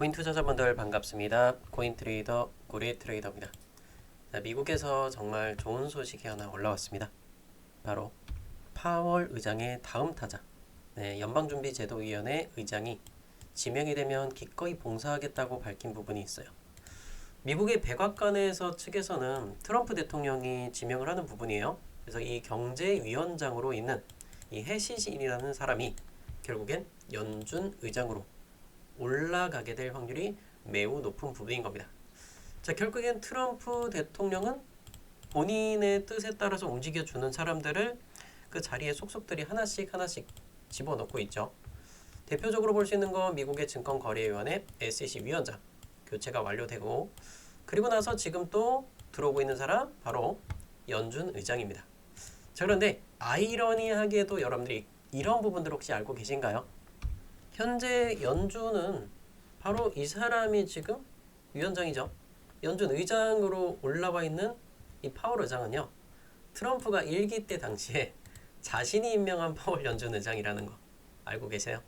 코인 투자자분들 반갑습니다. 코인 트레이더 구리 트레이더입니다. 자, 미국에서 정말 좋은 소식이 하나 올라왔습니다. 바로 파월 의장의 다음 타자, 연방준비제도위원회 의장이 지명이 되면 기꺼이 봉사하겠다고 밝힌 부분이 있어요. 미국의 백악관에서 측에서는 트럼프 대통령이 지명을 하는 부분이에요. 그래서 이 경제위원장으로 있는 이 해시진이라는 사람이 결국엔 연준 의장으로 올라가게 될 확률이 매우 높은 부분인 겁니다. 자, 결국엔 트럼프 대통령은 본인의 뜻에 따라서 움직여주는 사람들을 그 자리에 속속들이 하나씩 집어넣고 있죠. 대표적으로 볼 수 있는 건 미국의 증권거래위원회 SEC 위원장 교체가 완료되고, 그리고 나서 지금 또 들어오고 있는 사람 바로 연준 의장입니다. 자, 그런데 아이러니하게도 여러분들이 이런 부분들 혹시 알고 계신가요? 현재 연준은 바로 이 사람이 지금 위원장이죠. 연준 의장으로 올라와 있는 이 파월 의장은요, 트럼프가 일기 때 당시에 자신이 임명한 파월 연준 의장이라는 거 알고 계세요?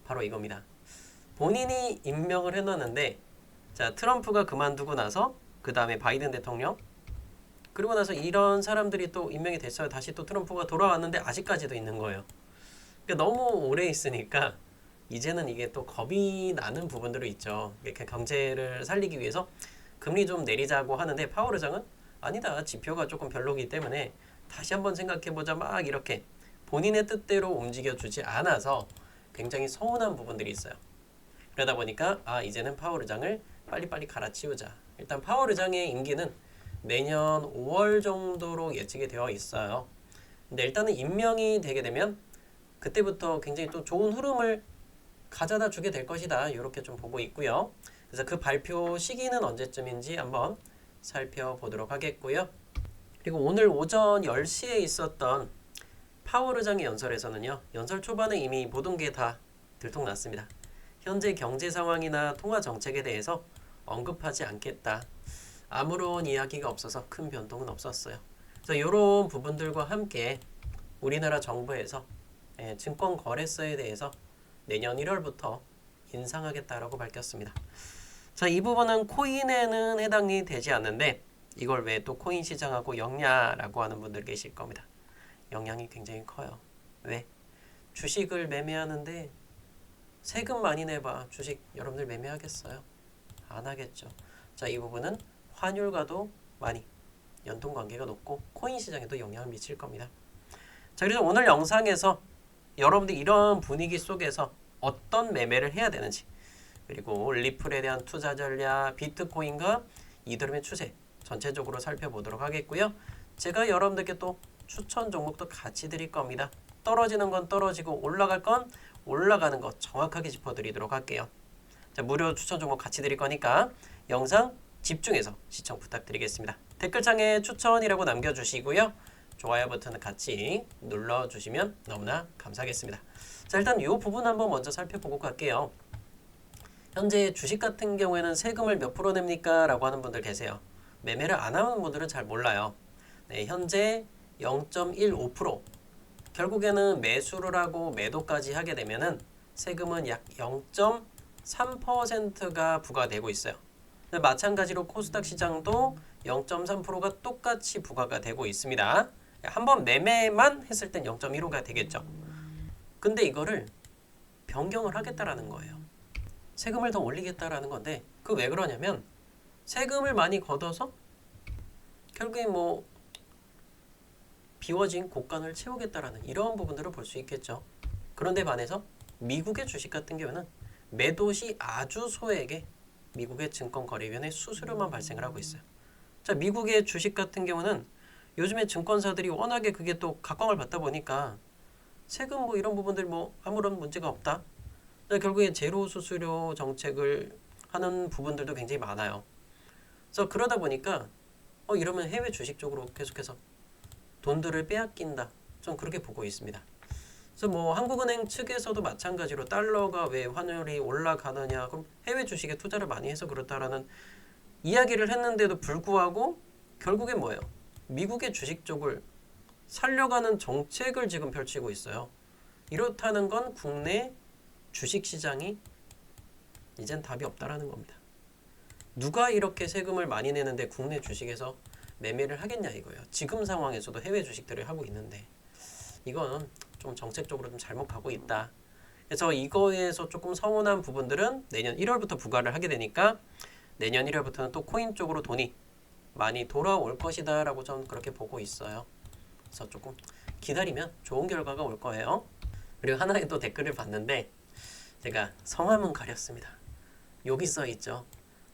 바로 이겁니다. 본인이 임명을 해놨는데, 자, 트럼프가 그만두고 나서 그 다음에 바이든 대통령, 그리고 나서 이런 사람들이 또 임명이 됐어요. 다시 또 트럼프가 돌아왔는데 아직까지도 있는 거예요. 그러니까 너무 오래 있으니까 이제는 이게 또 겁이 나는 부분들이 있죠. 이렇게 경제를 살리기 위해서 금리 좀 내리자고 하는데 파월 의장은 아니다, 지표가 조금 별로기 때문에 다시 한번 생각해보자, 막 이렇게 본인의 뜻대로 움직여주지 않아서 굉장히 서운한 부분들이 있어요. 그러다 보니까 이제는 파월 의장을 빨리빨리 갈아치우자. 일단 파월 의장의 임기는 내년 5월 정도로 예측이 되어 있어요. 근데 일단은 임명이 되게 되면 그때부터 굉장히 또 좋은 흐름을 가져다 주게 될 것이다, 이렇게 좀 보고 있고요. 그래서 그 발표 시기는 언제쯤인지 한번 살펴보도록 하겠고요. 그리고 오늘 오전 10시에 있었던 파월 의장의 연설에서는요, 연설 초반에 이미 모든 게 다 들통났습니다. 현재 경제 상황이나 통화 정책에 대해서 언급하지 않겠다. 아무런 이야기가 없어서 큰 변동은 없었어요. 그래서 이런 부분들과 함께 우리나라 정부에서 증권 거래소에 대해서 내년 1월부터 인상하겠다라고 밝혔습니다. 자, 이 부분은 코인에는 해당이 되지 않는데 이걸 왜 또 코인 시장하고 엮냐라고 하는 분들 계실 겁니다. 영향이 굉장히 커요. 왜? 주식을 매매하는데 세금 많이 내봐. 주식 여러분들 매매하겠어요? 안 하겠죠. 자, 이 부분은 환율과도 많이 연동 관계가 높고 코인 시장에도 영향을 미칠 겁니다. 자, 그래서 오늘 영상에서 여러분들 이런 분위기 속에서 어떤 매매를 해야 되는지, 그리고 리플에 대한 투자 전략, 비트코인과 이더리움의 추세 전체적으로 살펴보도록 하겠고요. 제가 여러분들께 또 추천 종목도 같이 드릴 겁니다. 떨어지는 건 떨어지고 올라갈 건 올라가는 거 정확하게 짚어드리도록 할게요. 자, 무료 추천 종목 같이 드릴 거니까 영상 집중해서 시청 부탁드리겠습니다. 댓글창에 추천이라고 남겨주시고요. 좋아요 버튼을 같이 눌러주시면 너무나 감사하겠습니다. 자, 일단 이 부분 한번 먼저 살펴보고 갈게요. 현재 주식 같은 경우에는 세금을 몇 프로 냅니까? 라고 하는 분들 계세요. 매매를 안 하는 분들은 잘 몰라요. 네, 현재 0.15%. 결국에는 매수를 하고 매도까지 하게 되면은 세금은 약 0.3%가 부과되고 있어요. 마찬가지로 코스닥 시장도 0.3%가 똑같이 부과가 되고 있습니다. 한번 매매만 했을 땐 0.15가 되겠죠. 근데 이거를 변경을 하겠다라는 거예요. 세금을 더 올리겠다라는 건데, 그 왜 그러냐면 세금을 많이 걷어서 결국에 뭐 비워진 곳간을 채우겠다라는 이런 부분들을 볼 수 있겠죠. 그런데 반해서 미국의 주식 같은 경우는 매도 시 아주 소액의 미국의 증권거래위원회 수수료만 발생을 하고 있어요. 자, 미국의 주식 같은 경우는 요즘에 증권사들이 워낙에 그게 또 각광을 받다 보니까 세금 뭐 이런 부분들 뭐 아무런 문제가 없다. 결국에 제로 수수료 정책을 하는 부분들도 굉장히 많아요. 그래서 그러다 보니까 이러면 해외 주식 쪽으로 계속해서 돈들을 빼앗긴다. 좀 그렇게 보고 있습니다. 그래서 뭐 한국은행 측에서도 마찬가지로 달러가 왜 환율이 올라가느냐, 그럼 해외 주식에 투자를 많이 해서 그렇다라는 이야기를 했는데도 불구하고 결국엔 뭐예요? 미국의 주식 쪽을 살려가는 정책을 지금 펼치고 있어요. 이렇다는 건 국내 주식 시장이 이젠 답이 없다라는 겁니다. 누가 이렇게 세금을 많이 내는데 국내 주식에서 매매를 하겠냐 이거예요. 지금 상황에서도 해외 주식들을 하고 있는데 이건 좀 정책적으로 좀 잘못 가고 있다. 그래서 이거에서 조금 서운한 부분들은 내년 1월부터 부과를 하게 되니까 내년 1월부터는 또 코인 쪽으로 돈이 많이 돌아올 것이다 라고 저는 그렇게 보고 있어요. 그래서 조금 기다리면 좋은 결과가 올 거예요. 그리고 하나의 또 댓글을 봤는데 제가 성함은 가렸습니다. 여기 써있죠.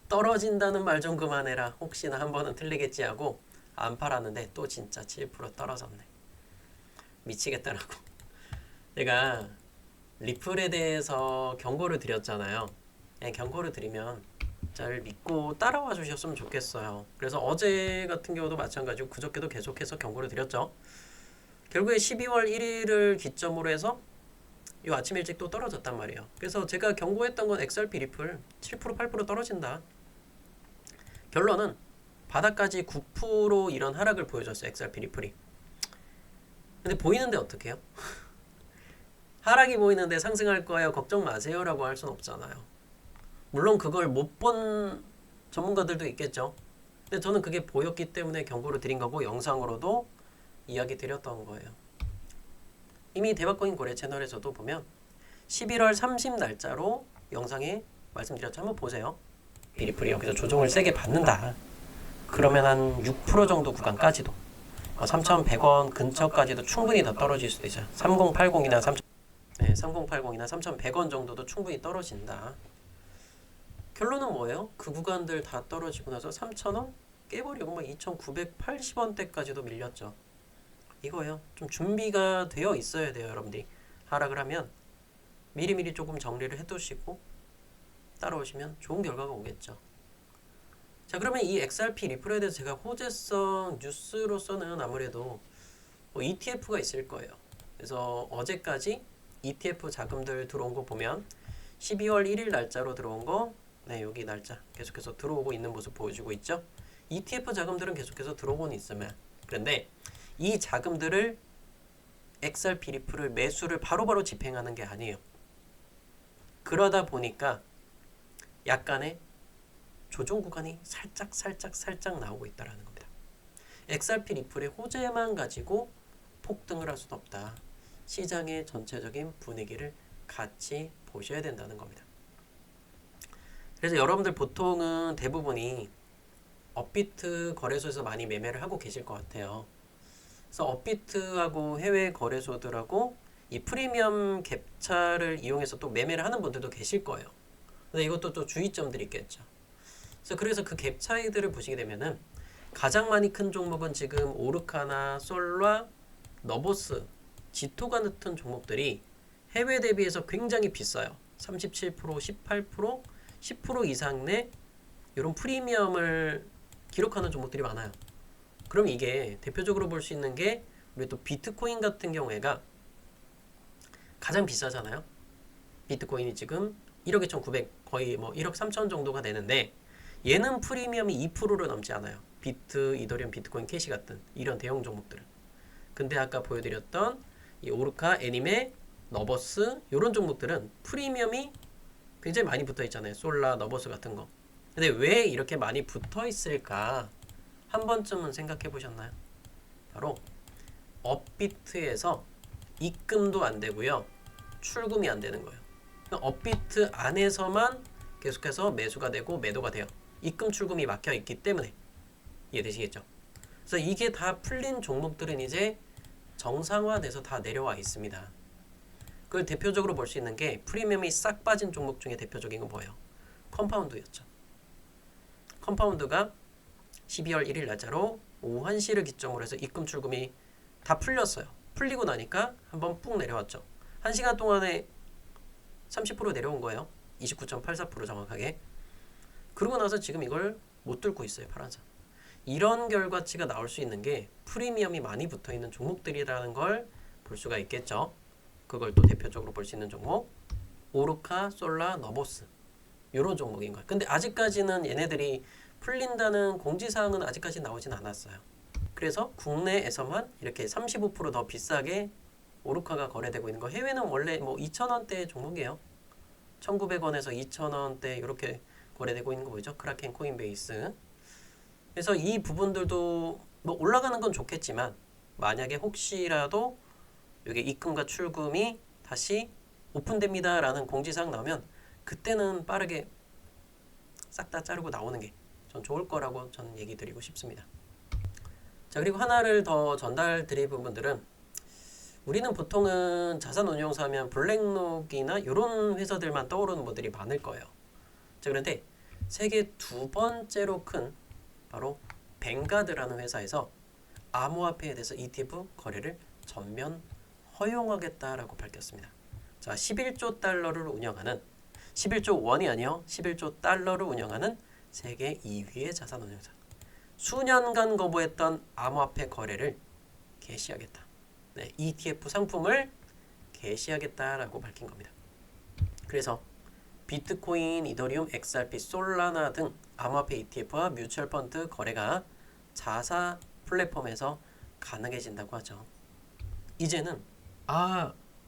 떨어진다는 말 좀 그만해라. 혹시나 한 번은 틀리겠지 하고 안 팔았는데 또 진짜 7% 떨어졌네. 미치겠다라고. 제가 리플에 대해서 경고를 드렸잖아요. 경고를 드리면 잘 믿고 따라와 주셨으면 좋겠어요. 그래서 어제 같은 경우도 마찬가지고 그저께도 계속해서 경고를 드렸죠. 결국에 12월 1일을 기점으로 해서 이 아침 일찍 또 떨어졌단 말이에요. 그래서 제가 경고했던 건 XRP 리플 7% 8% 떨어진다. 결론은 바닥까지 9% 이런 하락을 보여줬어요. XRP 리플이. 근데 보이는데 어떡해요? 하락이 보이는데 상승할 거예요. 걱정 마세요 라고 할 순 없잖아요. 물론 그걸 못 본 전문가들도 있겠죠. 근데 저는 그게 보였기 때문에 경고를 드린 거고 영상으로도 이야기 드렸던 거예요. 이미 대박코인 고래 채널에서도 보면 11월 30 날짜로 영상에 말씀드렸죠. 한번 보세요. 리플이 여기서 조정을 세게 받는다. 그러면 한 6% 정도 구간까지도 3,100원 근처까지도 충분히 더 떨어질 수도 있어요. 3080이나 3080이나 3,100원 정도도 충분히 떨어진다. 결론은 뭐예요? 그 구간들 다 떨어지고 나서 3,000원 깨버리고 막 2,980원대까지도 밀렸죠. 이거요. 좀 준비가 되어 있어야 돼요, 여러분들이. 하락을 하면 미리미리 조금 정리를 해두시고 따라오시면 좋은 결과가 오겠죠. 자, 그러면 이 XRP 리플에 대해서 제가 호재성 뉴스로서는 아무래도 뭐 ETF가 있을 거예요. 그래서 어제까지 ETF 자금들 들어온 거 보면 12월 1일 날짜로 들어온 거, 네, 여기 날짜 계속해서 들어오고 있는 모습 보여주고 있죠. ETF 자금들은 계속해서 들어오고는 있으면, 그런데 이 자금들을 XRP 리플을 매수를 바로바로 집행하는 게 아니에요. 그러다 보니까 약간의 조정 구간이 살짝 나오고 있다는 겁니다. XRP 리플의 호재만 가지고 폭등을 할 수는 없다. 시장의 전체적인 분위기를 같이 보셔야 된다는 겁니다. 그래서 여러분들 보통은 대부분이 업비트 거래소에서 많이 매매를 하고 계실 것 같아요. 그래서 업비트하고 해외 거래소들하고 이 프리미엄 갭차를 이용해서 또 매매를 하는 분들도 계실 거예요. 근데 이것도 또 주의점들이 있겠죠. 그래서 그 갭 차이들을 보시게 되면은 가장 많이 큰 종목은 지금 오르카나 솔라, 너보스, 지토가 같은 종목들이 해외 대비해서 굉장히 비싸요. 37%, 18%, 10% 이상 내 이런 프리미엄을 기록하는 종목들이 많아요. 그럼 이게 대표적으로 볼 수 있는 게 우리 또 비트코인 같은 경우에가 가장 비싸잖아요. 비트코인이 지금 1억 2,900 거의 뭐 1억 3천 정도가 되는데 얘는 프리미엄이 2%를 넘지 않아요. 비트, 이더리움, 비트코인, 캐시 같은 이런 대형 종목들은. 근데 아까 보여드렸던 이 오르카, 애니메, 너버스 이런 종목들은 프리미엄이 굉장히 많이 붙어 있잖아요. 솔라, 너버스 같은 거. 근데 왜 이렇게 많이 붙어 있을까? 한 번쯤은 생각해 보셨나요? 바로 업비트에서 입금도 안 되고요. 출금이 안 되는 거예요. 업비트 안에서만 계속해서 매수가 되고 매도가 돼요. 입금 출금이 막혀 있기 때문에. 이해되시겠죠? 그래서 이게 다 풀린 종목들은 이제 정상화돼서 다 내려와 있습니다. 그걸 대표적으로 볼 수 있는 게 프리미엄이 싹 빠진 종목 중에 대표적인 건 뭐예요? 컴파운드였죠. 컴파운드가 12월 1일 날짜로 오후 1시를 기점으로 해서 입금 출금이 다 풀렸어요. 풀리고 나니까 한번 푹 내려왔죠. 1시간 동안에 30% 내려온 거예요. 29.84% 정확하게. 그러고 나서 지금 이걸 못 뚫고 있어요. 파란선. 이런 결과치가 나올 수 있는 게 프리미엄이 많이 붙어있는 종목들이라는 걸 볼 수가 있겠죠. 그걸 또 대표적으로 볼 수 있는 종목 오르카, 솔라, 너보스 이런 종목인 거예요. 근데 아직까지는 얘네들이 풀린다는 공지사항은 아직까지 나오진 않았어요. 그래서 국내에서만 이렇게 35% 더 비싸게 오르카가 거래되고 있는 거. 해외는 원래 뭐 2,000원대 종목이에요. 1900원에서 2000원대 이렇게 거래되고 있는 거 보이죠? 크라켄, 코인베이스. 그래서 이 부분들도 뭐 올라가는 건 좋겠지만 만약에 혹시라도 이게 입금과 출금이 다시 오픈됩니다 라는 공지사항 나오면 그때는 빠르게 싹 다 자르고 나오는 게 전 좋을 거라고 저는 얘기 드리고 싶습니다. 자, 그리고 하나를 더 전달 드릴 부분들은 우리는 보통은 자산운용사 하면 블랙록이나 이런 회사들만 떠오르는 분들이 많을 거예요. 자, 그런데 세계 두 번째로 큰 바로 뱅가드라는 회사에서 암호화폐에 대해서 ETF 거래를 전면 허용하겠다라고 밝혔습니다. 자, 11조 달러를 운영하는 11조 원이 아니요 11조 달러를 운영하는 세계 2위의 자산운용사. 수년간 거부했던 암호화폐 거래를 개시하겠다. 네, ETF 상품을 개시하겠다라고 밝힌 겁니다. 그래서 비트코인, 이더리움, XRP, 솔라나 등 암호화폐 ETF와 뮤추얼 펀드 거래가 자사 플랫폼에서 가능해진다고 하죠. 이제는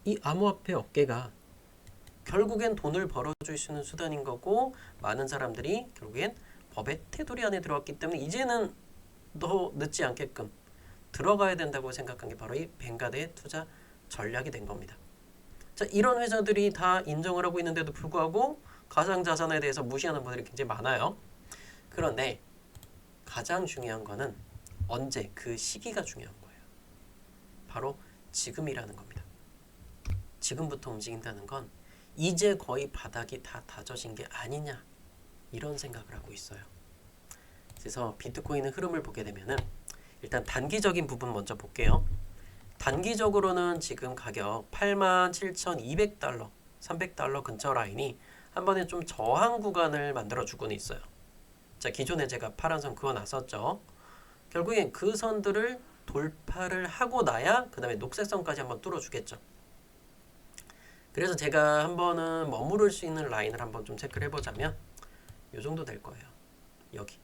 이 암호화폐 업계가 결국엔 돈을 벌어줄 수 있는 수단인 거고 많은 사람들이 결국엔 법의 테두리 안에 들어왔기 때문에 이제는 더 늦지 않게끔 들어가야 된다고 생각한 게 바로 이 뱅가드의 투자 전략이 된 겁니다. 자, 이런 회사들이 다 인정을 하고 있는데도 불구하고 가상자산에 대해서 무시하는 분들이 굉장히 많아요. 그런데 가장 중요한 거는 언제 그 시기가 중요한 거예요. 바로 지금이라는 겁니다. 지금부터 움직인다는 건 이제 거의 바닥이 다 다져진 게 아니냐 이런 생각을 하고 있어요. 그래서 비트코인의 흐름을 보게 되면은 일단 단기적인 부분 먼저 볼게요. 단기적으로는 지금 가격 87,200달러, 300달러 근처 라인이 한 번에 좀 저항 구간을 만들어 주고는 있어요. 자, 기존에 제가 파란선 그어놨었죠. 결국엔 그 선들을 돌파를 하고 나야 그 다음에 녹색선까지 한번 뚫어주겠죠. 그래서 제가 한번은 머무를 수 있는 라인을 한번 좀 체크를 해보자면 이 정도 될 거예요. 여기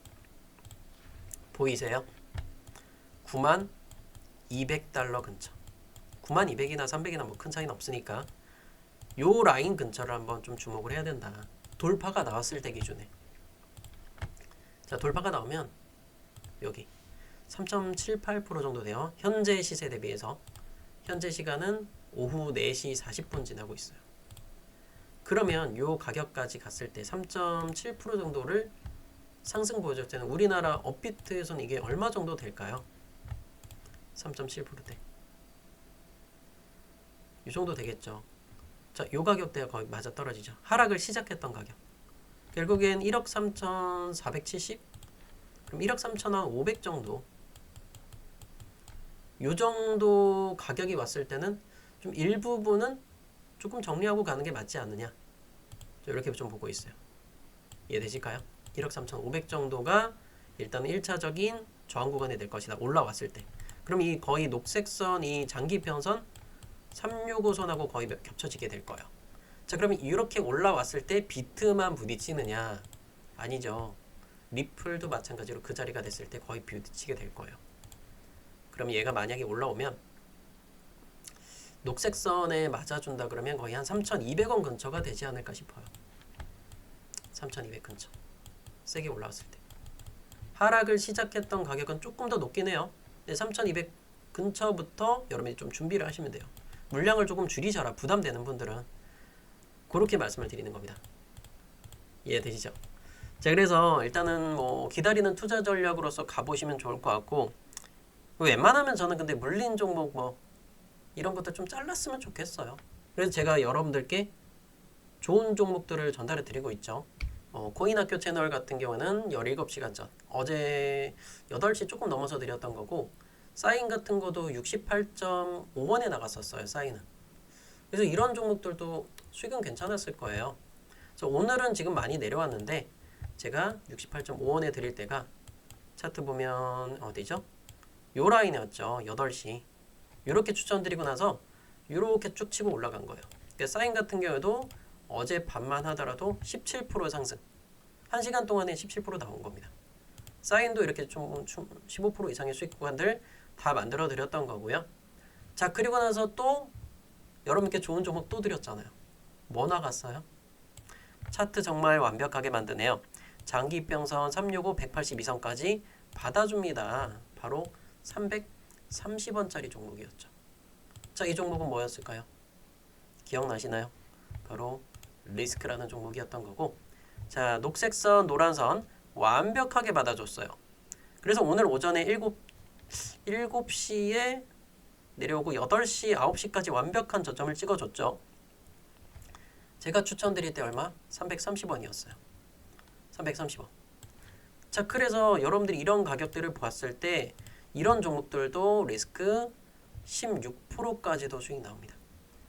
보이세요? 9200달러 근처. 9200이나 300이나 뭐 큰 차이는 없으니까 요 라인 근처를 한번 좀 주목을 해야 된다. 돌파가 나왔을 때 기준에. 자, 돌파가 나오면 여기 3.78% 정도 돼요. 현재 시세 대비해서. 현재 시간은 오후 4시 40분 지나고 있어요. 그러면 요 가격까지 갔을 때 3.7% 정도를 상승 보여줄 때는 우리나라 업비트에서는 이게 얼마 정도 될까요? 3.7%대. 이 정도 되겠죠. 자, 요 가격대가 거의 맞아 떨어지죠. 하락을 시작했던 가격. 결국엔 1억 3,470? 그럼 1억 3,500 정도. 요 정도 가격이 왔을 때는 좀 일부분은 조금 정리하고 가는 게 맞지 않느냐. 이렇게 좀 보고 있어요. 이해되실까요? 1억 3,500 정도가 일단 1차적인 저항 구간이 될 것이다. 올라왔을 때. 그럼 이 거의 녹색선, 이 장기평선 365선하고 거의 겹쳐지게 될 거예요. 자, 그러면 이렇게 올라왔을 때 비트만 부딪히느냐? 아니죠. 리플도 마찬가지로 그 자리가 됐을 때 거의 부딪히게 될 거예요. 그럼 얘가 만약에 올라오면 녹색선에 맞아준다 그러면 거의 한 3,200원 근처가 되지 않을까 싶어요. 3,200 근처. 세게 올라왔을 때. 하락을 시작했던 가격은 조금 더 높긴 해요. 3,200 근처부터 여러분이 좀 준비를 하시면 돼요. 물량을 조금 줄이셔라. 부담되는 분들은. 그렇게 말씀을 드리는 겁니다. 이해되시죠? 자, 그래서 일단은 뭐 기다리는 투자 전략으로서 가보시면 좋을 것 같고, 웬만하면 저는 근데 물린 종목 뭐 이런 것들 좀 잘랐으면 좋겠어요. 그래서 제가 여러분들께 좋은 종목들을 전달해 드리고 있죠. 코인학교 채널 같은 경우는 17시간 전 어제 8시 조금 넘어서 드렸던 거고, 사인 같은 것도 68.5원에 나갔었어요. 사인은. 그래서 이런 종목들도 수익은 괜찮았을 거예요. 그래서 오늘은 지금 많이 내려왔는데 제가 68.5원에 드릴 때가 차트 보면 어디죠? 요 라인이었죠. 8시. 이렇게 추천드리고 나서 이렇게 쭉 치고 올라간 거예요. 그러니까 사인 같은 경우에도 어제 밤만 하더라도 17% 상승. 1시간 동안에 17% 나온 겁니다. 사인도 이렇게 좀 15% 이상의 수익 구간들 다 만들어 드렸던 거고요. 자, 그리고 나서 또 여러분께 좋은 종목 또 드렸잖아요. 뭐 나갔어요? 차트 정말 완벽하게 만드네요. 장기 이평선 365, 182선까지 받아줍니다. 바로 330원짜리 종목이었죠. 자, 이 종목은 뭐였을까요? 기억나시나요? 바로 리스크라는 종목이었던 거고, 자, 녹색선, 노란선 완벽하게 받아줬어요. 그래서 오늘 오전에 7시에 내려오고 8시, 9시까지 완벽한 저점을 찍어줬죠. 제가 추천드릴 때 얼마? 330원이었어요. 330원. 자, 그래서 여러분들이 이런 가격들을 봤을 때 이런 종목들도 리스크 16%까지도 수익 나옵니다.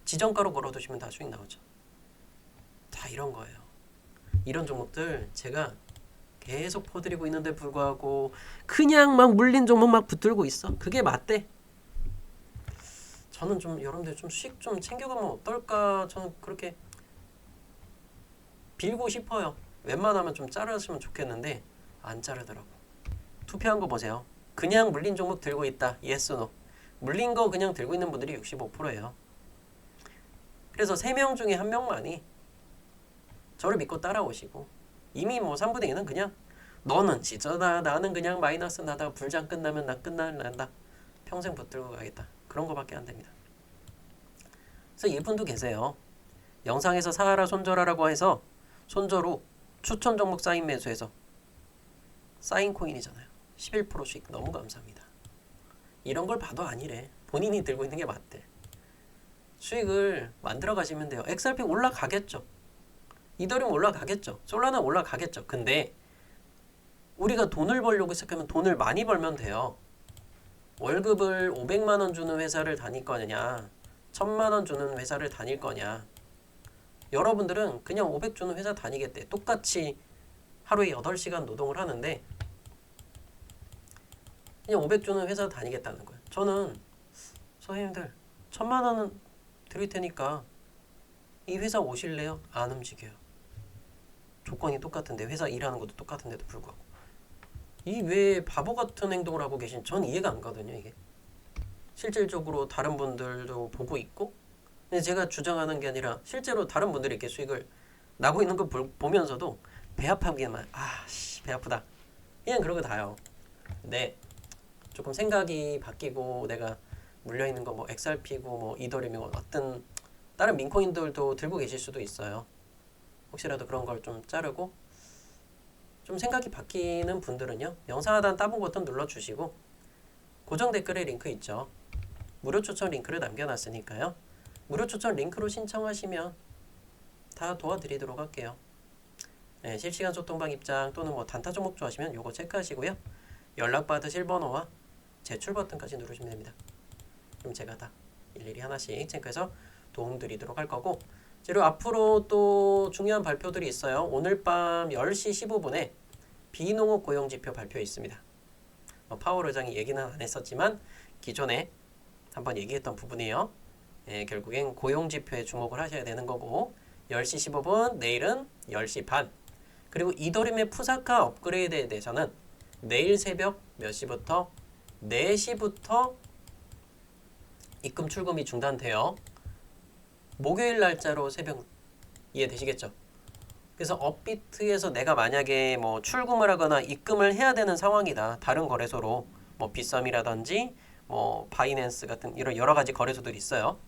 지정가로 걸어두시면 다 수익 나오죠. 다 이런 거예요. 이런 종목들 제가 계속 퍼드리고 있는데 불구하고 그냥 막 물린 종목 막 붙들고 있어. 그게 맞대. 저는 좀 여러분들 좀 수익 좀 챙겨가면 어떨까? 저는 그렇게 빌고 싶어요. 웬만하면 좀 자르시면 좋겠는데 안 자르더라고. 투표한 거 보세요. 그냥 물린 종목 들고 있다. yes, no. 물린 거 그냥 들고 있는 분들이 65%예요. 그래서 3명 중에 1명만이 저를 믿고 따라오시고 이미 뭐 3분의 2는 그냥 너는 지저다 나는 그냥 마이너스 나다가 불장 끝나면 나 끝날란다. 평생 붙들고 가겠다. 그런 거밖에 안 됩니다. 그래서 이분도 계세요. 영상에서 사하라 손절하라고 해서 손절 후 추천 종목 사인 매수해서 사인 코인이잖아요. 11% 수익 너무 감사합니다. 이런 걸 봐도 아니래. 본인이 들고 있는 게 맞대. 수익을 만들어 가시면 돼요. XRP 올라가겠죠. 이더리움 올라가겠죠. 솔라나 올라가겠죠. 근데 우리가 돈을 벌려고 시작하면 돈을 많이 벌면 돼요. 월급을 500만 원 주는 회사를 다닐 거냐 1000만 원 주는 회사를 다닐 거냐. 여러분들은 그냥 500 주는 회사 다니겠대. 똑같이 하루에 8시간 노동을 하는데 그냥 500 주는 회사 다니겠다는 거예요. 저는 선생님들 1000만 원은 드릴 테니까 이 회사 오실래요? 안 움직여요. 조건이 똑같은데 회사 일하는 것도 똑같은데도 불구하고 이 왜 바보 같은 행동을 하고 계신 전 이해가 안 가거든요. 이게 실질적으로 다른 분들도 보고 있고 근데 제가 주장하는 게 아니라 실제로 다른 분들이 이렇게 수익을 나고 있는 거 보면서도 배 아파하기만 배 아프다 그냥 그러고 다요. 근데 조금 생각이 바뀌고 내가 물려있는 거 뭐 XRP고 뭐 이더리움이고 어떤 다른 민코인들도 들고 계실 수도 있어요. 혹시라도 그런 걸 좀 자르고 좀 생각이 바뀌는 분들은요. 영상 하단 따봉 버튼 눌러주시고 고정 댓글에 링크 있죠. 무료 추천 링크를 남겨놨으니까요. 무료 추천 링크로 신청하시면 다 도와드리도록 할게요. 네, 실시간 소통방 입장 또는 뭐 단타 종목 좋아하시면 요거 체크하시고요. 연락 받으실 번호와 제출 버튼까지 누르시면 됩니다. 그럼 제가 다 일일이 하나씩 체크해서 도움드리도록 할 거고 그리고 앞으로 또 중요한 발표들이 있어요. 오늘 밤 10시 15분에 비농업 고용지표 발표 있습니다. 파월 의장이 얘기는 안 했었지만 기존에 한번 얘기했던 부분이에요. 결국엔 고용지표에 주목을 하셔야 되는 거고 10시 15분 내일은 10시 반 그리고 이더리움의 푸사카 업그레이드에 대해서는 내일 새벽 몇 시부터 4시부터 입금 출금이 중단돼요. 목요일 날짜로 새벽 이해되시겠죠? 그래서 업비트에서 내가 만약에 뭐 출금을 하거나 입금을 해야 되는 상황이다. 다른 거래소로 뭐 빗썸이라든지 뭐 바이낸스 같은 이런 여러 가지 거래소들이 있어요.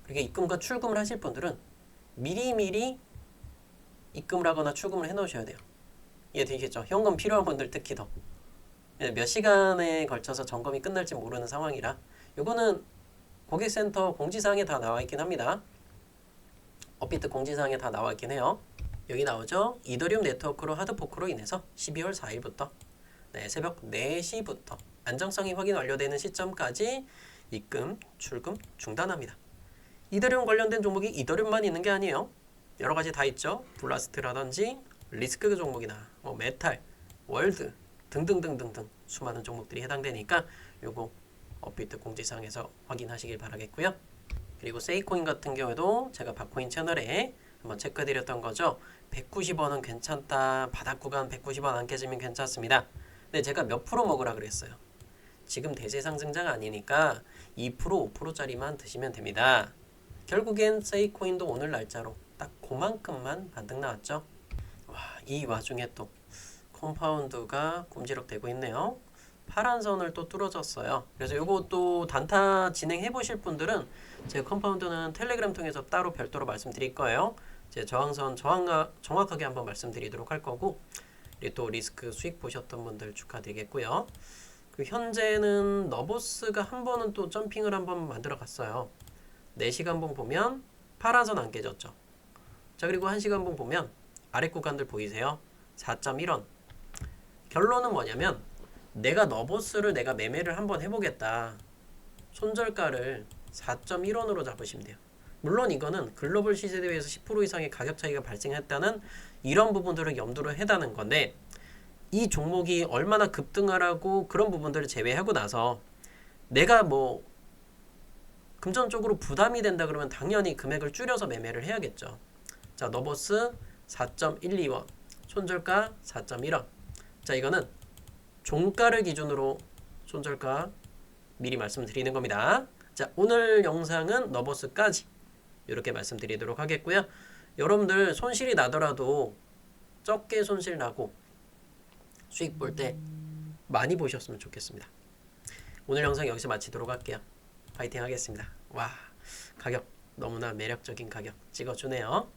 그렇게 입금과 출금을 하실 분들은 미리미리 입금을 하거나 출금을 해 놓으셔야 돼요. 이해되시겠죠? 현금 필요한 분들 특히 더. 몇 시간에 걸쳐서 점검이 끝날지 모르는 상황이라 요거는 고객센터 공지사항에 다 나와 있긴 합니다. 업비트 공지사항에 다 나와 있긴 해요. 여기 나오죠. 이더리움 네트워크로 하드포크로 인해서 12월 4일부터 새벽 4시부터 안정성이 확인 완료되는 시점까지 입금, 출금 중단합니다. 이더리움 관련된 종목이 이더리움만 있는 게 아니에요. 여러 가지 다 있죠. 블라스트라든지 리스크 종목이나 뭐 메탈, 월드 등등등등등 수많은 종목들이 해당되니까 요거 업비트 공지사항에서 확인하시길 바라겠고요. 그리고 세이코인 같은 경우에도 제가 박코인 채널에 한번 체크해드렸던 거죠. 190원은 괜찮다. 바닥 구간 190원 안 깨지면 괜찮습니다. 근데 제가 몇 프로 먹으라 그랬어요. 지금 대세 상승장 아니니까 2%, 5%짜리만 드시면 됩니다. 결국엔 세이코인도 오늘 날짜로 딱 그만큼만 반등 나왔죠. 와, 이 와중에 또 컴파운드가 굼지럭 되고 있네요. 파란 선을 또 뚫어졌어요. 그래서 요거 또 단타 진행해 보실 분들은 제 컴파운드는 텔레그램 통해서 따로 별도로 말씀드릴 거예요. 제 저항선 정확하게 한번 말씀드리도록 할 거고, 또 리스크 수익 보셨던 분들 축하드리겠고요. 그 현재는 너보스가 한 번은 또 점핑을 한번 만들어 갔어요. 4시간봉 보면 파란선 안 깨졌죠. 자, 그리고 1시간봉 보면 아래 구간들 보이세요? 4.1원. 결론은 뭐냐면 내가 너보스를 내가 매매를 한번 해보겠다. 손절가를 4.1원으로 잡으시면 돼요. 물론 이거는 글로벌 시세대에서 10% 이상의 가격 차이가 발생했다는 이런 부분들을 염두를 해다는 건데, 이 종목이 얼마나 급등하라고 그런 부분들을 제외하고 나서 내가 뭐 금전적으로 부담이 된다 그러면 당연히 금액을 줄여서 매매를 해야겠죠. 자, 너보스 4.12원, 손절가 4.1원. 자, 이거는 종가를 기준으로 손절가 미리 말씀드리는 겁니다. 자, 오늘 영상은 너보스까지 이렇게 말씀드리도록 하겠고요. 여러분들 손실이 나더라도 적게 손실 나고 수익 볼 때 많이 보셨으면 좋겠습니다. 오늘 영상 여기서 마치도록 할게요. 파이팅 하겠습니다. 와, 가격 너무나 매력적인 가격 찍어주네요.